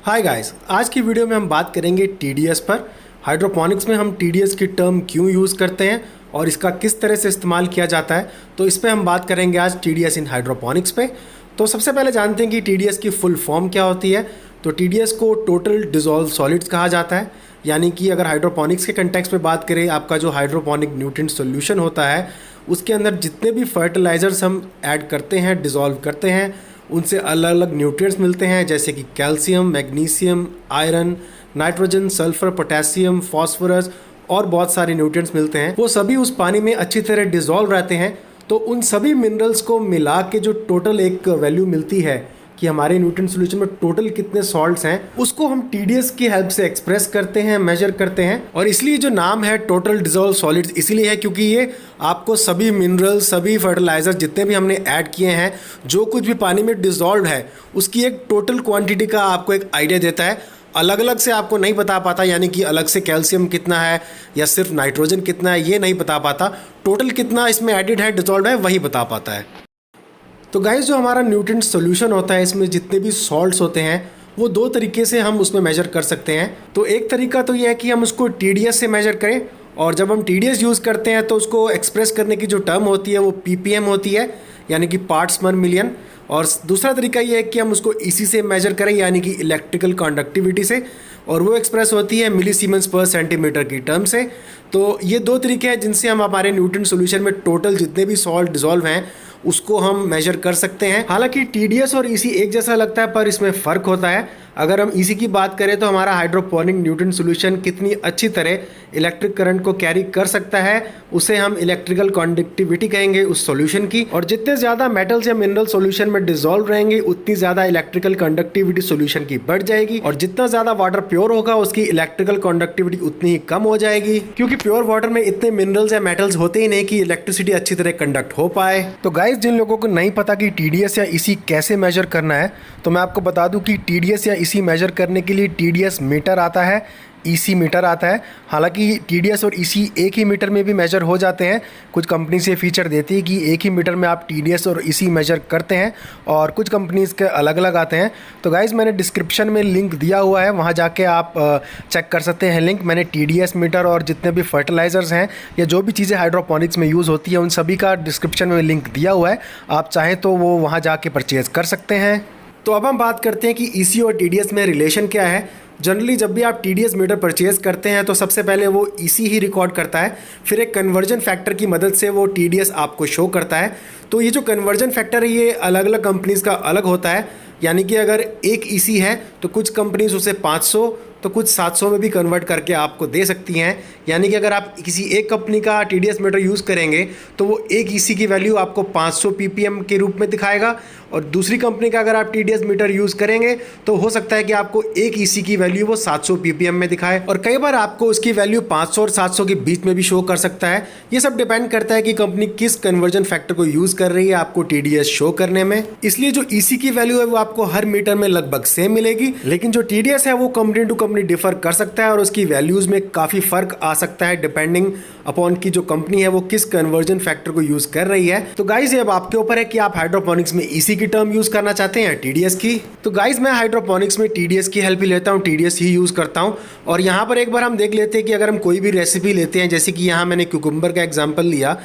Hi guys, आज की video में हम बात करेंगे टीडीएस पर। हाइड्रोपोनिक्स में हम टीडीएस की टर्म क्यों यूज़ करते हैं और इसका किस तरह से इस्तेमाल किया जाता है, तो इस पे हम बात करेंगे आज टीडीएस इन हाइड्रोपोनिक्स पे। तो सबसे पहले जानते हैं कि टीडीएस की फुल फॉर्म क्या होती है। तो टीडीएस को टोटल डिसॉल्व सॉलिड्स कहा जाता है, यानी कि अगर हाइड्रोपोनिक्स के कंटेक्स्ट में बात करें, आपका जो हाइड्रोपोनिक न्यूट्रिएंट सॉल्यूशन होता है उसके अंदर जितने भी फर्टिलाइजर्स हम ऐड करते हैं, डिसॉल्व करते हैं, उनसे अलग अलग न्यूट्रिएंट्स मिलते हैं, जैसे कि calcium, magnesium, iron, nitrogen, sulphur, potassium, phosphorus और बहुत सारे न्यूट्रिएंट्स मिलते हैं। वो सभी उस पानी में अच्छी तरह डिसॉल्व रहते हैं। तो उन सभी मिनरल्स को मिला के जो टोटल एक वैल्यू मिलती है कि हमारे न्यूट्रिएंट सॉल्यूशन में टोटल कितने सॉल्ट्स हैं, उसको हम टीडीएस की हेल्प से एक्सप्रेस करते हैं, मेजर करते हैं। और इसलिए जो नाम है टोटल डिसॉल्व सॉलिड्स इसलिए है क्योंकि ये आपको सभी मिनरल्स, सभी फर्टिलाइजर जितने भी हमने ऐड किए हैं, जो कुछ भी पानी में डिसॉल्व है, उसकी एक टोटल क्वांटिटी का आपको एक आइडिया देता है। अलग अलग से आपको नहीं बता पाता, यानी कि अलग से कैल्शियम कितना है या सिर्फ नाइट्रोजन कितना है, ये नहीं बता पाता। टोटल कितना इसमें एडिड है, डिसॉल्व है, वही बता पाता है। तो गाइस, जो हमारा न्यूट्रिएंट सॉल्यूशन होता है, इसमें जितने भी सॉल्ट्स होते हैं वो दो तरीके से हम उसमें मेजर कर सकते हैं। तो एक तरीका तो ये है कि हम उसको टीडीएस से मेजर करें, और जब हम टीडीएस यूज़ करते हैं तो उसको एक्सप्रेस करने की जो टर्म होती है वो पीपीएम होती है, यानी कि पार्ट्स पर मिलियन। और दूसरा तरीका ये है कि हम उसको ईसी से मेजर करें, यानी कि इलेक्ट्रिकल कंडक्टिविटी से, और वो एक्सप्रेस होती है मिलीसीमेंस पर सेंटीमीटर की टर्म से। तो ये दो तरीके हैं जिनसे हम हमारे न्यूट्रिएंट सॉल्यूशन में टोटल जितने भी सॉल्ट डिसॉल्व हैं उसको हम मेजर कर सकते हैं। हालांकि टीडीएस और ईसी एक जैसा लगता है, पर इसमें फ़र्क होता है। अगर हम ईसी की बात करें तो हमारा हाइड्रोपोनिक न्यूट्रिएंट सॉल्यूशन कितनी अच्छी तरह इलेक्ट्रिक करंट को कैरी कर सकता है, उसे हम इलेक्ट्रिकल कंडक्टिविटी कहेंगे उस सॉल्यूशन की। और जितने ज़्यादा मेटल्स या मिनरल सॉल्यूशन में डिसॉल्व रहेंगे, उतनी ज़्यादा इलेक्ट्रिकल कंडक्टिविटी सॉल्यूशन की बढ़ जाएगी। और जितना ज़्यादा वाटर प्योर होगा, उसकी इलेक्ट्रिकल कंडक्टिविटी उतनी ही कम हो जाएगी, क्योंकि प्योर वाटर में इतने मिनरल्स या मेटल्स होते ही नहीं कि इलेक्ट्रिसिटी अच्छी तरह कंडक्ट हो पाए। तो गाइस, जिन लोगों को नहीं पता कि टीडीएस या ईसी कैसे मेजर करना है, तो मैं आपको बता दूं कि टीडीएस या ईसी मेजर करने के लिए टीडीएस मीटर आता है, ईसी मीटर आता है। हालांकि टीडीएस और ईसी एक ही मीटर में भी मेजर हो जाते हैं। कुछ कंपनी से फीचर देती है कि एक ही मीटर में आप टीडीएस और ईसी मेजर करते हैं, और कुछ कंपनीज़ के अलग अलग आते हैं। तो गाइज़, मैंने डिस्क्रिप्शन में लिंक दिया हुआ है, वहाँ जाके आप चेक कर सकते हैं लिंक। मैंने टीडीएस मीटर और जितने भी फर्टिलाइज़र्स हैं या जो भी चीज़ें हाइड्रोपोनिक्स में यूज़ होती है, उन सभी का डिस्क्रिप्शन में लिंक दिया हुआ है। आप चाहें तो वो वहाँ जाके परचेज़ कर सकते हैं। तो अब हम बात करते हैं कि ईसी और टीडीएस में रिलेशन क्या है। जनरली जब भी आप टीडीएस मीटर परचेज करते हैं तो सबसे पहले वो ईसी ही रिकॉर्ड करता है, फिर एक कन्वर्जन फैक्टर की मदद से वो टीडीएस आपको शो करता है। तो ये जो कन्वर्जन फैक्टर है ये अलग अलग कंपनीज़ का अलग होता है, यानी कि अगर एक ईसी है तो कुछ कंपनीज उसे 500 तो कुछ 700 में भी कन्वर्ट करके आपको दे सकती हैं। यानी कि अगर आप किसी एक कंपनी का टीडीएस मीटर यूज़ करेंगे तो वो एक ईसी की वैल्यू आपको 500 पीपीएम के रूप में दिखाएगा, और दूसरी कंपनी का अगर आप टीडीएस मीटर यूज़ करेंगे तो हो सकता है कि आपको एक ईसी की वैल्यू वो 700 पीपीएम में दिखाए, और कई बार आपको उसकी वैल्यू 500 और 700 के बीच में भी शो कर सकता है। ये सब डिपेंड करता है कि कंपनी किस कन्वर्जन फैक्टर को यूज़ कर रही है आपको टीडीएस शो करने में। इसलिए जो ईसी की वैल्यू है वो आपको हर मीटर में लगभग सेम मिलेगी, लेकिन जो टीडीएस है वो कंपनी टू कंपनी डिफर कर सकता है, और उसकी वैल्यूज़ में काफ़ी फ़र्क आ सकता है डिपेंडिंग अपॉन की जो कंपनी है वो किस कन्वर्जन फैक्टर को यूज़ कर रही है। तो गाइज, ये अब आपके ऊपर है कि आप हाइड्रोपोनिक्स में ईसी की टर्म यूज़ करना चाहते हैं टीडीएस की। तो गाइज, मैं हाइड्रोपोनिक्स में टीडीएस की हेल्प ही लेता हूँ, टीडीएस ही यूज़ करता हूँ। और यहाँ पर एक बार हम देख लेते हैं कि अगर हम कोई भी रेसिपी लेते हैं, जैसे कि यहाँ मैंने क्यूकम्बर का एग्जाम्पल लिया,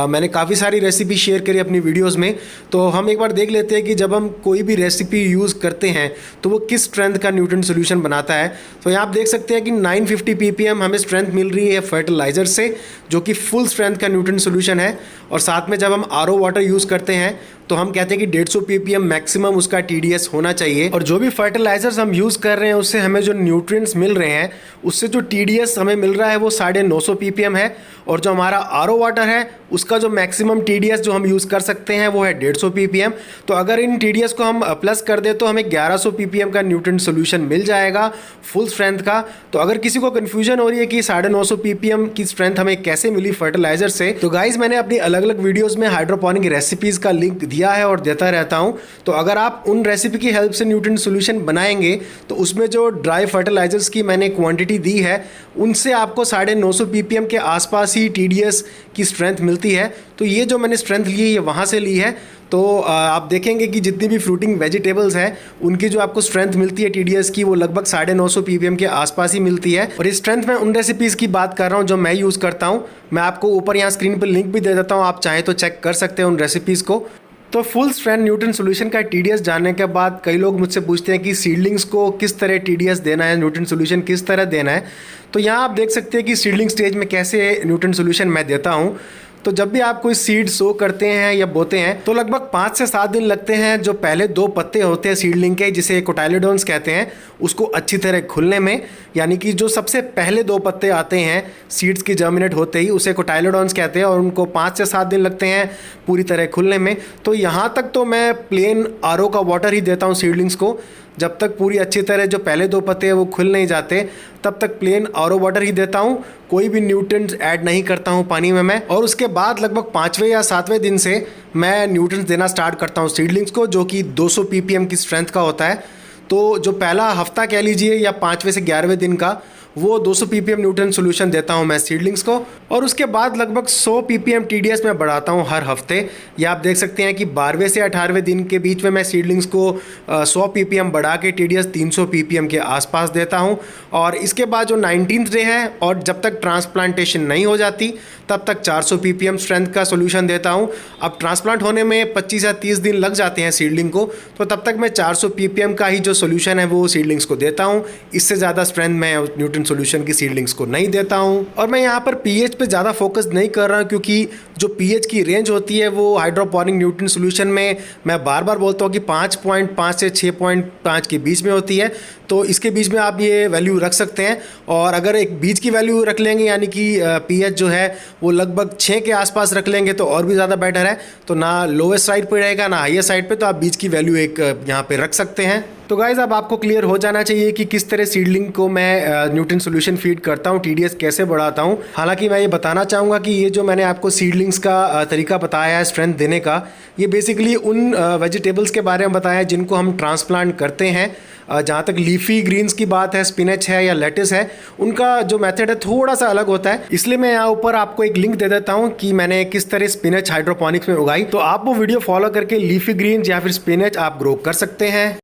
मैंने काफ़ी सारी रेसिपी शेयर करी अपनी वीडियोज़ में। तो हम एक बार देख लेते हैं कि जब हम कोई भी रेसिपी यूज़ करते हैं तो वो किस स्ट्रेंथ का न्यूट्रिएंट सॉल्यूशन बनाता है। तो यहाँ आप देख सकते हैं कि 950 पीपीएम हमें स्ट्रेंथ मिल रही है फर्टिलाइजर से, जो कि फुल स्ट्रेंथ का न्यूट्रिएंट सॉल्यूशन है। और साथ में जब हम आरओ वाटर यूज़ करते हैं तो हम कहते हैं कि 150 पीपीएम मैक्सिमम उसका टीडीएस होना चाहिए। और जो भी फर्टिलाइजर्स हम यूज़ कर रहे हैं उससे हमें जो न्यूट्रिएंट्स मिल रहे हैं उससे जो टीडीएस हमें मिल रहा है वो 950 पीपीएम है। और जो हमारा आरओ वाटर है उसका जो मैक्सिमम टीडीएस जो हम यूज़ कर सकते हैं वो है 150 पीपीएम। तो अगर इन टीडीएस को हम प्लस कर दें तो हमें 1100 पीपीएम का न्यूट्रिएंट सॉल्यूशन मिल जाएगा फुल स्ट्रेंथ का। तो अगर किसी को कन्फ्यूजन हो रही है कि 950 पीपीएम की स्ट्रेंथ हमें कैसे मिली फर्टिलाइजर से, तो गाइज, मैंने अपनी अलग अलग वीडियोज़ में हाइड्रोपोनिक रेसिपीज़ का लिंक दिया है और देता रहता हूं। तो अगर आप उन रेसिपी की हेल्प से न्यूट्रिएंट सॉल्यूशन बनाएंगे तो उसमें जो ड्राई फर्टिलाइजर्स की मैंने क्वांटिटी दी है उनसे आपको 950 पीपीएम के आसपास ही टीडीएस की स्ट्रेंथ मिलती है। तो ये जो मैंने स्ट्रेंथ ली है ये वहाँ से ली है। तो आप देखेंगे कि जितनी भी फ्रूटिंग वेजिटेबल्स हैं उनकी जो आपको स्ट्रेंथ मिलती है TDS की वो लगभग 950 ppm के आसपास ही मिलती है। और इस स्ट्रेंथ में उन रेसिपीज़ की बात कर रहा हूँ जो मैं यूज़ करता हूँ। मैं आपको ऊपर यहाँ स्क्रीन पर लिंक भी दे देता हूँ, आप चाहें तो चेक कर सकते हैं उन रेसिपीज़ को। तो फुल स्ट्रेंथ न्यूट्रिएंट सॉल्यूशन का TDS जानने के बाद कई लोग मुझसे पूछते हैं कि सीडलिंग्स को किस तरह TDS देना है, न्यूट्रिएंट सॉल्यूशन किस तरह देना है। तो यहाँ आप देख सकते हैं कि सीडलिंग स्टेज में कैसे न्यूट्रिएंट सॉल्यूशन मैं देता हूँ। तो जब भी आप कोई सीड सो करते हैं या बोते हैं तो लगभग 5 से 7 दिन लगते हैं जो पहले 2 पत्ते होते हैं सीडलिंग के, जिसे कोटाइलेडोन्स कहते हैं, उसको अच्छी तरह खुलने में। यानी कि जो सबसे पहले 2 पत्ते आते हैं सीड्स की जर्मिनेट होते ही, उसे कोटाइलेडोन्स कहते हैं और उनको 5 से 7 दिन लगते हैं पूरी तरह खुलने में। तो यहाँ तक तो मैं प्लेन RO का वाटर ही देता हूँ सीडलिंग्स को। जब तक पूरी अच्छी तरह जो पहले 2 पत्ते हैं वो खुल नहीं जाते तब तक प्लेन RO वाटर ही देता हूँ, कोई भी न्यूट्रिएंट्स ऐड नहीं करता हूँ पानी में मैं। और उसके बाद लगभग 5वें या 7वें दिन से मैं न्यूट्रिएंट्स देना स्टार्ट करता हूँ सीडलिंग्स को, जो कि 200 ppm की स्ट्रेंथ का होता है। तो जो पहला हफ्ता कह लीजिए या 5वें से 11वें दिन का वो 200 ppm न्यूट्रिएंट सॉल्यूशन देता हूं मैं सीडलिंग्स को। और उसके बाद लगभग 100 ppm TDS मैं बढ़ाता हूं हर हफ्ते। ये आप देख सकते हैं कि 12वें से 18वें दिन के बीच में मैं सीडलिंग्स को 100 ppm बढ़ा के TDS 300 ppm के आसपास देता हूं। और इसके बाद जो 19th डे है और जब तक ट्रांसप्लांटेशन नहीं हो जाती तब तक 400 ppm स्ट्रेंथ का सोल्यूशन देता हूं। अब ट्रांसप्लांट होने में 25 या 30 दिन लग जाते हैं सीडलिंग को, तो तब तक मैं 400 ppm का ही जो सोल्यूशन है वो सीडलिंग्स को देता हूं। इससे ज़्यादा स्ट्रेंथ मैं न्यूट्रिएंट सॉल्यूशन की सीडलिंग्स को नहीं देता हूं। और मैं यहाँ पर pH पे ज़्यादा फोकस नहीं कर रहा हूँ, क्योंकि जो pH की रेंज होती है वो हाइड्रोपोनिक न्यूट्रिएंट सॉल्यूशन में मैं बार बार बोलता हूँ कि 5.5 से 6.5 के बीच में होती है। तो इसके बीच में आप ये वैल्यू रख सकते हैं। और अगर एक बीच की वैल्यू रख लेंगे यानी कि pH जो है वो लगभग 6 के आसपास रख लेंगे तो और भी ज़्यादा बेटर है। तो ना लोवेस्ट साइड पे रहेगा ना हाईएस्ट साइड पे, तो आप बीच की वैल्यू एक यहाँ पे रख सकते हैं। तो गाइज़ अब आपको क्लियर हो जाना चाहिए कि किस तरह सीडलिंग को मैं न्यूट्रिएंट सॉल्यूशन फीड करता हूँ, TDS कैसे बढ़ाता हूँ। हालांकि मैं ये बताना चाहूँगा कि ये जो मैंने आपको सीडलिंग्स का तरीका बताया है स्ट्रेंथ देने का, ये बेसिकली उन वेजिटेबल्स के बारे में बताया है जिनको हम ट्रांसप्लांट करते हैं। जहाँ तक लीफी ग्रीन्स की बात है, स्पिनच है या लेटिस है, उनका जो मेथड है थोड़ा सा अलग होता है। इसलिए मैं यहाँ ऊपर आपको एक लिंक दे देता हूँ कि मैंने किस तरह स्पिनच हाइड्रोपोनिक्स में उगाई। तो आप वो वीडियो फॉलो करके लीफी ग्रीन्स या फिर स्पिनच आप ग्रो कर सकते हैं।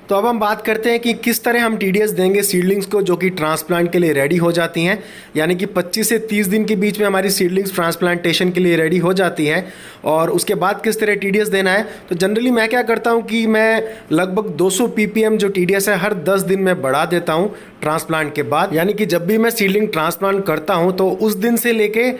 तो अब हम बात करते हैं कि किस तरह हम TDS देंगे सीडलिंग्स को जो कि ट्रांसप्लांट के लिए रेडी हो जाती हैं। यानी कि 25 से 30 दिन के बीच में हमारी सीडलिंग्स ट्रांसप्लांटेशन के लिए रेडी हो जाती हैं। और उसके बाद किस तरह TDS देना है, तो जनरली मैं क्या करता हूं कि मैं लगभग 200 ppm जो TDS है हर 10 दिन में बढ़ा देता हूं ट्रांसप्लांट के बाद। यानी कि जब भी मैं सीडलिंग ट्रांसप्लांट करता हूं तो उस दिन से लेके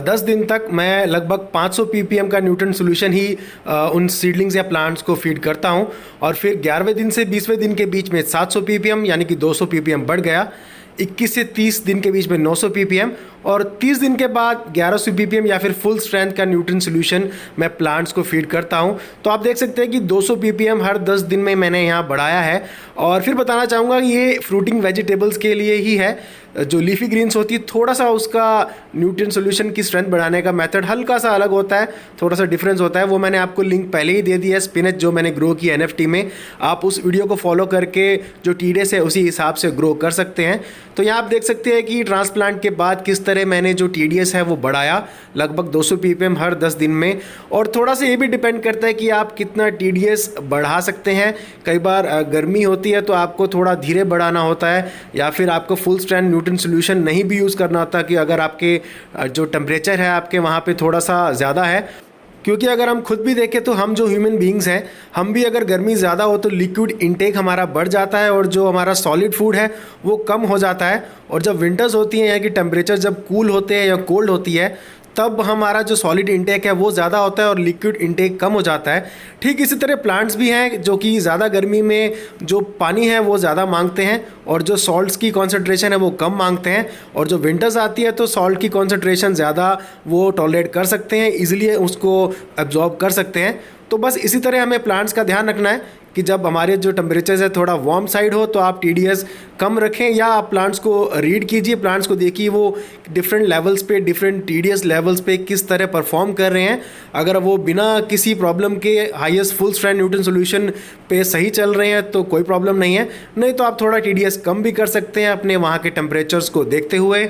10 दिन तक मैं लगभग 500 ppm का न्यूट्रिएंट सॉल्यूशन ही उन सीडलिंग्स या प्लांट्स को फीड करता हूं। और फिर 11वें दिन से 20वें दिन के बीच में 700 ppm यानी कि 200 ppm बढ़ गया। 21 से 30 दिन के बीच में 900 ppm और 30 दिन के बाद 1100 ppm या फिर फुल स्ट्रेंथ का न्यूट्रिएंट सॉल्यूशन मैं प्लांट्स को फीड करता हूं। तो आप देख सकते हैं कि 200 ppm हर 10 दिन में मैंने यहां बढ़ाया है। और फिर बताना चाहूँगा ये फ्रूटिंग वेजिटेबल्स के लिए ही है। जो लीफी ग्रीन्स होती है थोड़ा सा उसका न्यूट्रिएंट सॉल्यूशन की स्ट्रेंथ बढ़ाने का मेथड हल्का सा अलग होता है, थोड़ा सा डिफरेंस होता है। वो मैंने आपको लिंक पहले ही दे दिया है स्पिनच जो मैंने ग्रो किया NFT में। आप उस वीडियो को फॉलो करके जो TDS है उसी हिसाब से ग्रो कर सकते हैं। तो यहाँ आप देख सकते हैं कि ट्रांसप्लांट के बाद किस तरह मैंने जो TDS है वो बढ़ाया लगभग 200 ppm हर 10 दिन में। और थोड़ा सा ये भी डिपेंड करता है कि आप कितना TDS बढ़ा सकते हैं। कई बार गर्मी होती है तो आपको थोड़ा धीरे बढ़ाना होता है, या फिर आपको फुल स्ट्रेंथ न्यूट्रिएंट सॉल्यूशन नहीं भी यूज़ करना होता कि अगर आपके जो टेम्परेचर है आपके वहाँ पे थोड़ा सा ज़्यादा है। क्योंकि अगर हम खुद भी देखें तो हम जो ह्यूमन बीइंग्स हैं, हम भी अगर गर्मी ज़्यादा हो तो लिक्विड इनटेक हमारा बढ़ जाता है और जो हमारा सॉलिड फूड है वो कम हो जाता है। और जब विंटर्स होती हैं या कि टेम्परेचर जब कूल होते हैं या कोल्ड होती है तब हमारा जो सॉलिड इंटेक है वो ज़्यादा होता है और लिक्विड इंटेक कम हो जाता है। ठीक इसी तरह प्लांट्स भी हैं जो कि ज़्यादा गर्मी में जो पानी है वो ज़्यादा मांगते हैं और जो सॉल्ट्स की कॉन्सेंट्रेशन है वो कम मांगते हैं। और जो विंटर्स आती है तो सॉल्ट की कॉन्सेंट्रेशन ज़्यादा वो टॉलरेट कर सकते हैं, ईजिली उसको एब्जॉर्ब कर सकते हैं। तो बस इसी तरह हमें प्लांट्स का ध्यान रखना है कि जब हमारे जो टेम्परेचर है थोड़ा वार्म साइड हो तो आप TDS कम रखें, या आप प्लांट्स को रीड कीजिए, प्लांट्स को देखिए वो डिफरेंट लेवल्स पे डिफरेंट TDS लेवल्स पे किस तरह परफॉर्म कर रहे हैं। अगर वो बिना किसी प्रॉब्लम के highest full strength nutrient solution पे सही चल रहे हैं तो कोई प्रॉब्लम नहीं है, नहीं तो आप थोड़ा TDS कम भी कर सकते हैं अपने वहाँ के टेम्परेचर्स को देखते हुए।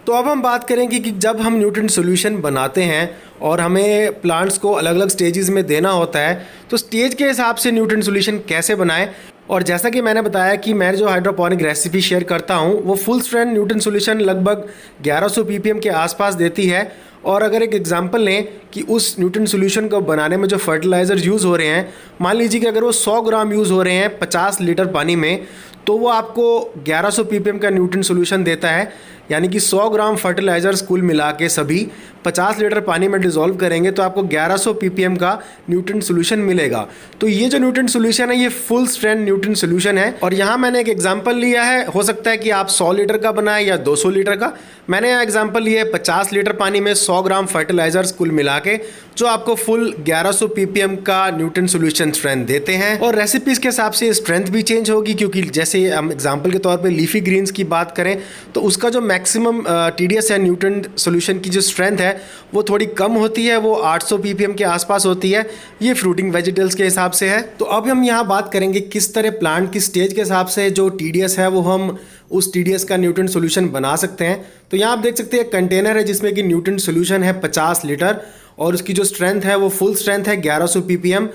तो अब हम बात करेंगे कि जब हम न्यूट्रिएंट सॉल्यूशन बनाते हैं और हमें प्लांट्स को अलग अलग स्टेजेस में देना होता है, तो स्टेज के हिसाब से न्यूट्रिएंट सॉल्यूशन कैसे बनाएं। और जैसा कि मैंने बताया कि मैं जो हाइड्रोपोनिक रेसिपी शेयर करता हूं वो फुल स्ट्रेंथ न्यूट्रिएंट सॉल्यूशन लगभग 1100 ppm के आसपास देती है। और अगर एक एग्जांपल लें कि उस न्यूट्रिएंट सॉल्यूशन को बनाने में जो फर्टिलाइज़र यूज़ हो रहे हैं, मान लीजिए कि अगर वो 100 ग्राम यूज़ हो रहे हैं 50 लीटर पानी में, तो वो आपको 1100 ppm का न्यूट्रिएंट सॉल्यूशन देता है। यानी कि 100 ग्राम फर्टिलाइज़र्स कुल मिला के सभी 50 लीटर पानी में डिज़ोल्व करेंगे तो आपको 1100 ppm का न्यूट्रिएंट सॉल्यूशन मिलेगा। तो ये जो न्यूट्रिएंट सॉल्यूशन है ये फुल स्ट्रेंथ न्यूट्रिएंट सॉल्यूशन है। और यहाँ मैंने एक एग्जांपल लिया है, हो सकता है कि आप 100 लीटर का बनाएं या 200 लीटर का। मैंने यहाँ एग्जांपल लिया है 50 लीटर पानी में 100 ग्राम फर्टिलाइज़र्स कुल मिला के, जो आपको फुल 1100 ppm का न्यूट्रिएंट सॉल्यूशन स्ट्रेंथ देते हैं। और रेसिपीज़ के हिसाब से स्ट्रेंथ भी चेंज होगी, क्योंकि जैसे हम एग्जाम्पल के तौर पर लीफी ग्रीन्स की बात करें तो उसका जो मैक्सिमम TDS या न्यूट्रिएंट सॉल्यूशन की जो स्ट्रेंथ है वो थोड़ी कम होती है, वो 800 ppm के आसपास होती है। ये फ्रूटिंग वेजिटेबल्स के हिसाब से है। तो अब हम यहाँ बात करेंगे किस तरह प्लांट की स्टेज के हिसाब से जो TDS है वो हम उस TDS का न्यूट्रिएंट सॉल्यूशन बना सकते हैं। तो यहाँ आप देख सकते हैं कंटेनर है जिसमें कि न्यूट्रिएंट सॉल्यूशन है 50 लीटर और उसकी जो स्ट्रेंथ है वो फुल स्ट्रेंथ है 1100 ppm।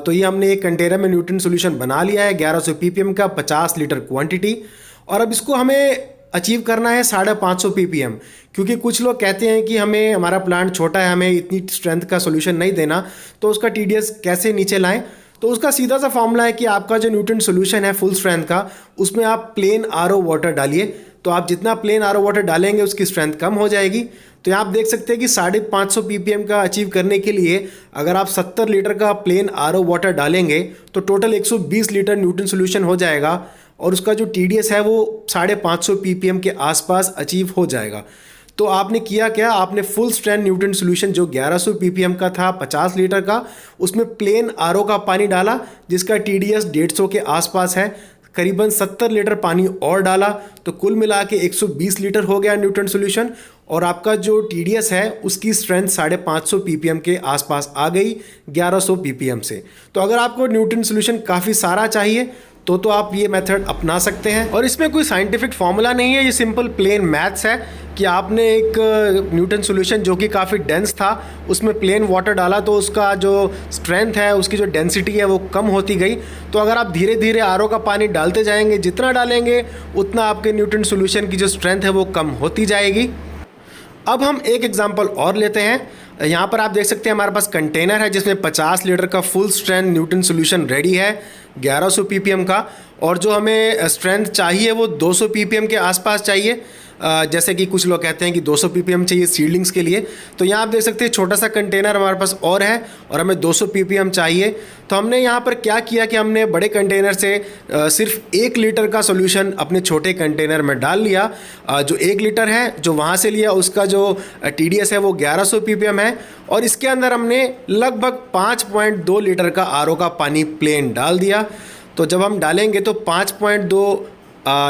तो ये हमने एक कंटेनर में न्यूट्रिएंट सॉल्यूशन बना लिया है 1100 ppm का, 50 लीटर क्वांटिटी। और अब इसको हमें अचीव करना है 550 ppm, क्योंकि कुछ लोग कहते हैं कि हमें हमारा प्लांट छोटा है, हमें इतनी स्ट्रेंथ का सॉल्यूशन नहीं देना, तो उसका TDS कैसे नीचे लाएं। तो उसका सीधा सा फॉर्मूला है कि आपका जो न्यूट्रिएंट सॉल्यूशन है फुल स्ट्रेंथ का, उसमें आप प्लेन RO वाटर डालिए। तो आप जितना प्लेन RO वाटर डालेंगे उसकी स्ट्रेंथ कम हो जाएगी। तो यहाँ आप देख सकते हैं कि 550 ppm का अचीव करने के लिए अगर आप 70 लीटर का प्लेन RO वाटर डालेंगे तो टोटल 120 लीटर न्यूट्रिएंट सॉल्यूशन हो जाएगा और उसका जो TDS है वो 550 ppm के आसपास अचीव हो जाएगा। तो आपने किया क्या, आपने फुल स्ट्रेंथ न्यूट्रिएंट सॉल्यूशन जो 1100 ppm का था 50 लीटर का, उसमें प्लेन RO का पानी डाला जिसका TDS 150 के आसपास है, करीबन 70 लीटर पानी और डाला, तो कुल मिला के 120 लीटर हो गया न्यूट्रिएंट सॉल्यूशन। और आपका जो TDS है उसकी स्ट्रेंथ 550 ppm के आसपास आ गई 1100 ppm से। तो अगर आपको न्यूट्रिएंट सॉल्यूशन काफ़ी सारा चाहिए तो आप ये मेथड अपना सकते हैं। और इसमें कोई साइंटिफिक फॉर्मूला नहीं है, ये सिंपल प्लेन मैथ्स है कि आपने एक न्यूट्रिएंट सॉल्यूशन जो कि काफ़ी डेंस था उसमें प्लेन वाटर डाला तो उसका जो स्ट्रेंथ है, उसकी जो डेंसिटी है वो कम होती गई। तो अगर आप धीरे धीरे RO का पानी डालते जाएंगे, जितना डालेंगे उतना आपके न्यूट्रिएंट सॉल्यूशन की जो स्ट्रेंथ है वो कम होती जाएगी। अब हम एक एग्जांपल और लेते हैं। यहाँ पर आप देख सकते हैं हमारे पास कंटेनर है जिसमें 50 लीटर का full strength nutrient solution ready है 1100 ppm का, और जो हमें स्ट्रेंथ चाहिए वो 200 ppm के आसपास चाहिए। जैसे कि कुछ लोग कहते हैं कि 200 ppm चाहिए सीडलिंग्स के लिए। तो यहाँ आप देख सकते हैं छोटा सा कंटेनर हमारे पास और है और हमें 200 ppm चाहिए। तो हमने यहाँ पर क्या किया कि हमने बड़े कंटेनर से सिर्फ 1 लीटर का सॉल्यूशन अपने छोटे कंटेनर में डाल लिया। जो 1 लीटर है जो वहाँ से लिया उसका जो TDS है वो 1100 ppm है, और इसके अंदर हमने लगभग 5.2 लीटर का RO का पानी प्लेन डाल दिया। तो जब हम डालेंगे तो 5.2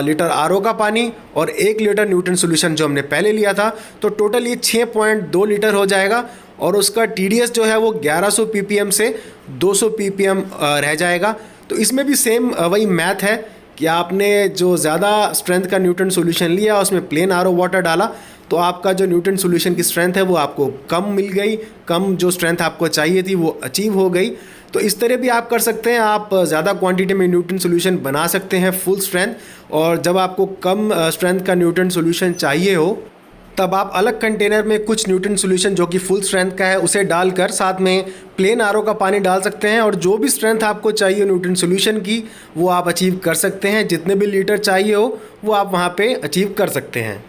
लीटर RO का पानी और 1 लीटर न्यूट्रिएंट सॉल्यूशन जो हमने पहले लिया था, तो टोटल ये 6.2 लीटर हो जाएगा। और उसका TDS जो है वो 1100 ppm से 200 ppm रह जाएगा। तो इसमें भी सेम वही मैथ है कि आपने जो ज़्यादा स्ट्रेंथ का न्यूट्रिएंट सॉल्यूशन लिया उसमें प्लेन RO वाटर डाला तो आपका जो न्यूट्रिएंट सॉल्यूशन की स्ट्रेंथ है वो आपको कम मिल गई, कम जो स्ट्रेंथ आपको चाहिए थी वो अचीव हो गई। तो इस तरह भी आप कर सकते हैं, आप ज़्यादा क्वांटिटी में न्यूट्रिएंट सॉल्यूशन बना सकते हैं फुल स्ट्रेंथ। और जब आपको कम स्ट्रेंथ का न्यूट्रिएंट सॉल्यूशन चाहिए हो तब आप अलग कंटेनर में कुछ न्यूट्रिएंट सॉल्यूशन जो कि फुल स्ट्रेंथ का है उसे डालकर साथ में प्लेन RO का पानी डाल सकते हैं, और जो भी स्ट्रेंथ आपको चाहिए न्यूट्रिएंट सॉल्यूशन की वो आप अचीव कर सकते हैं। जितने भी लीटर चाहिए हो वो आप वहाँ पे अचीव कर सकते हैं।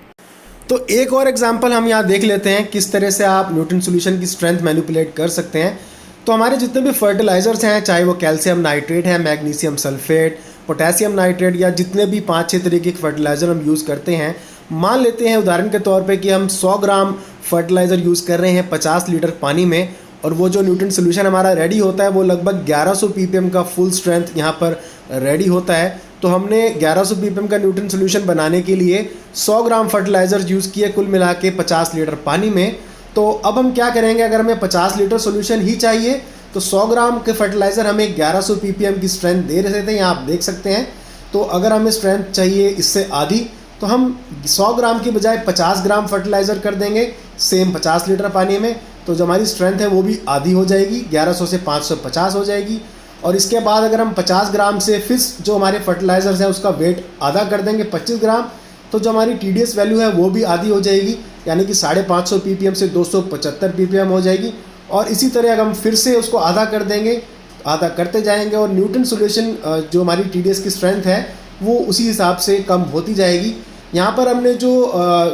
तो एक और एग्जांपल हम यहाँ देख लेते हैं किस तरह से आप न्यूट्रिएंट सॉल्यूशन की स्ट्रेंथ मैनिपुलेट कर सकते हैं। तो हमारे जितने भी फर्टिलाइज़र्स हैं, चाहे वो कैल्शियम नाइट्रेट है, मैग्नीशियम सल्फेट, पोटेशियम नाइट्रेट या जितने भी 5-6 तरीके के फर्टिलाइज़र हम यूज़ करते हैं, मान लेते हैं उदाहरण के तौर पे कि हम 100 ग्राम फर्टिलाइज़र यूज़ कर रहे हैं 50 लीटर पानी में, और वो जो न्यूट्रिएंट सॉल्यूशन हमारा रेडी होता है वो लगभग 1100 ppm का फुल स्ट्रेंथ यहाँ पर रेडी होता है। तो हमने 1100 ppm का न्यूट्रिएंट सॉल्यूशन बनाने के लिए 100 ग्राम फर्टिलाइज़र यूज़ किए कुल मिला के 50 लीटर पानी में। तो अब हम क्या करेंगे, अगर हमें 50 लीटर सॉल्यूशन ही चाहिए तो 100 ग्राम के फर्टिलाइज़र हमें 1100 ppm की स्ट्रेंथ दे रहे थे, यहाँ आप देख सकते हैं। तो अगर हमें स्ट्रेंथ चाहिए इससे आधी, तो हम 100 ग्राम की बजाय 50 ग्राम फर्टिलाइज़र कर देंगे सेम 50 लीटर पानी में, तो जो हमारी स्ट्रेंथ है वो भी आधी हो जाएगी, 1100 से 550 हो जाएगी। और इसके बाद अगर हम 50 ग्राम से फिर जो हमारे फर्टिलाइज़र्स हैं उसका वेट आधा कर देंगे 25 ग्राम, तो जो हमारी TDS वैल्यू है वो भी आधी हो जाएगी, यानी कि 550 ppm से 275 ppm हो जाएगी। और इसी तरह अगर हम फिर से उसको आधा कर देंगे, आधा करते जाएंगे और न्यूटन सॉल्यूशन जो हमारी TDS की स्ट्रेंथ है वो उसी हिसाब से कम होती जाएगी। यहाँ पर हमने जो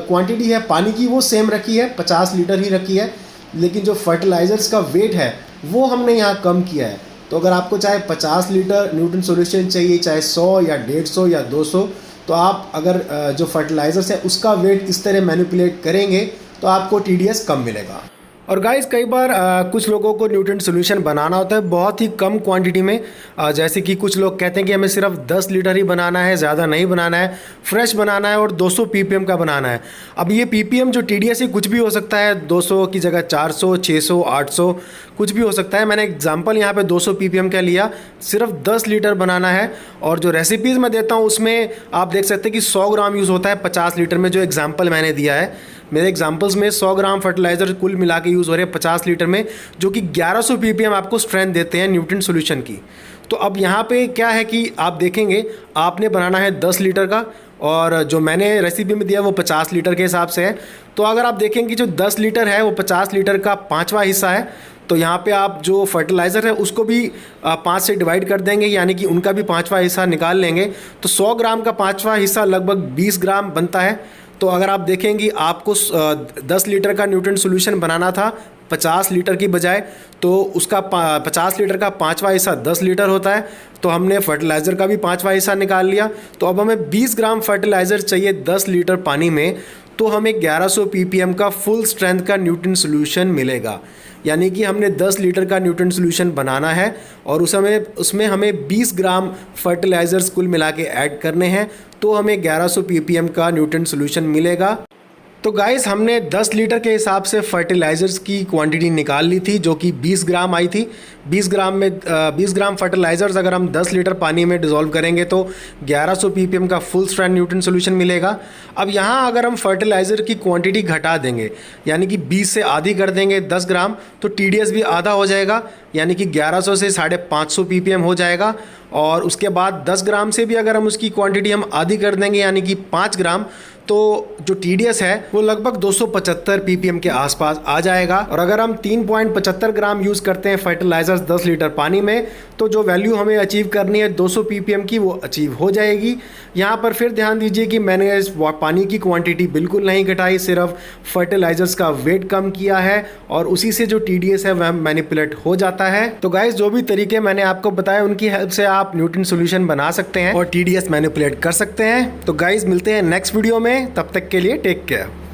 क्वांटिटी है पानी की वो सेम रखी है, 50 लीटर ही रखी है, लेकिन जो फर्टिलाइज़र्स का वेट है वो हमने यहाँ कम किया है। तो अगर आपको चाहे 50 लीटर न्यूटन सॉल्यूशन चाहिए, चाहे 100 या 150 या 200, तो आप अगर जो फर्टिलाइज़र्स है उसका वेट इस तरह मैनिपुलेट करेंगे तो आपको TDS कम मिलेगा। और गाइस कई बार कुछ लोगों को न्यूट्रिएंट सॉल्यूशन बनाना होता है बहुत ही कम क्वांटिटी में, जैसे कि कुछ लोग कहते हैं कि हमें सिर्फ 10 लीटर ही बनाना है, ज़्यादा नहीं बनाना है, फ्रेश बनाना है और 200 ppm का बनाना है। अब ये ppm जो TDS है कुछ भी हो सकता है, 200 की जगह 400, 600, 800 कुछ भी हो सकता है। मैंने एग्जांपल यहाँ पे 200 ppm का लिया, सिर्फ 10 लीटर बनाना है। और जो रेसिपीज़ मैं देता हूँ उसमें आप देख सकते हैं कि 100 ग्राम यूज़ होता है 50 लीटर में, जो एग्जाम्पल मैंने दिया है। मेरे एग्जांपल्स में 100 ग्राम फर्टिलाइज़र कुल मिला के यूज़ हो रहे हैं 50 लीटर में, जो कि 1100 ppm आपको स्ट्रेंथ देते हैं न्यूट्रिएंट सॉल्यूशन की। तो अब यहाँ पे क्या है कि आप देखेंगे आपने बनाना है 10 लीटर का, और जो मैंने रेसिपी में दिया वो 50 लीटर के हिसाब से है। तो अगर आप देखेंगे जो 10 लीटर है वो 50 लीटर का 5वां हिस्सा है, तो यहाँ पे आप जो फर्टिलाइज़र है उसको भी 5 से डिवाइड कर देंगे, यानी कि उनका भी 5वां हिस्सा निकाल लेंगे। तो 100 ग्राम का 5वां हिस्सा लगभग 20 ग्राम बनता है। तो अगर आप देखेंगे आपको 10 लीटर का न्यूट्रिएंट सॉल्यूशन बनाना था 50 लीटर की बजाय, तो उसका 50 लीटर का 5वां हिस्सा 10 लीटर होता है। तो हमने फर्टिलाइज़र का भी 5वां हिस्सा निकाल लिया। तो अब हमें 20 ग्राम फर्टिलाइज़र चाहिए 10 लीटर पानी में, तो हमें 1100 ppm का फुल स्ट्रेंथ का न्यूट्रिएंट सॉल्यूशन मिलेगा। यानी कि हमने 10 लीटर का न्यूट्रिएंट सॉल्यूशन बनाना है और उसमें हमें 20 ग्राम फर्टिलाइज़र्स कुल मिला के ऐड करने हैं, तो हमें 1100 ppm का न्यूट्रिएंट सॉल्यूशन मिलेगा। तो गाइस हमने 10 लीटर के हिसाब से फर्टिलाइज़र्स की क्वांटिटी निकाल ली थी, जो कि 20 ग्राम आई थी। 20 ग्राम फर्टिलाइज़र्स अगर हम 10 लीटर पानी में डिज़ोल्व करेंगे तो 1100 ppm का फुल स्ट्रेंथ न्यूट्रिएंट सॉल्यूशन मिलेगा। अब यहाँ अगर हम फर्टिलाइज़र की क्वांटिटी घटा देंगे, यानी कि 20 से आधी कर देंगे 10 ग्राम, तो TDS भी आधा हो जाएगा, यानी कि 1100 से 550 ppm हो जाएगा। और उसके बाद 10 ग्राम से भी अगर हम उसकी क्वांटिटी हम आधी कर देंगे, यानी कि 5 ग्राम, तो जो TDS है वो लगभग 275 ppm के आसपास आ जाएगा। और अगर हम 3.75 ग्राम यूज़ करते हैं फर्टिलाइज़र्स 10 लीटर पानी में, तो जो वैल्यू हमें अचीव करनी है 200 ppm की वो अचीव हो जाएगी। यहाँ पर फिर ध्यान दीजिए कि मैंने इस पानी की क्वांटिटी बिल्कुल नहीं घटाई, सिर्फ फर्टिलाइज़र्स का वेट कम किया है और उसी से जो TDS है वह मैनिपुलेट हो जाता है। तो गाइस जो भी तरीके मैंने आपको बताए उनकी हेल्प से आप न्यूट्रिएंट सॉल्यूशन बना सकते हैं और TDS मैनिपुलेट कर सकते हैं। तो गाइस मिलते हैं नेक्स्ट वीडियो में, तब तक के लिए टेक केयर।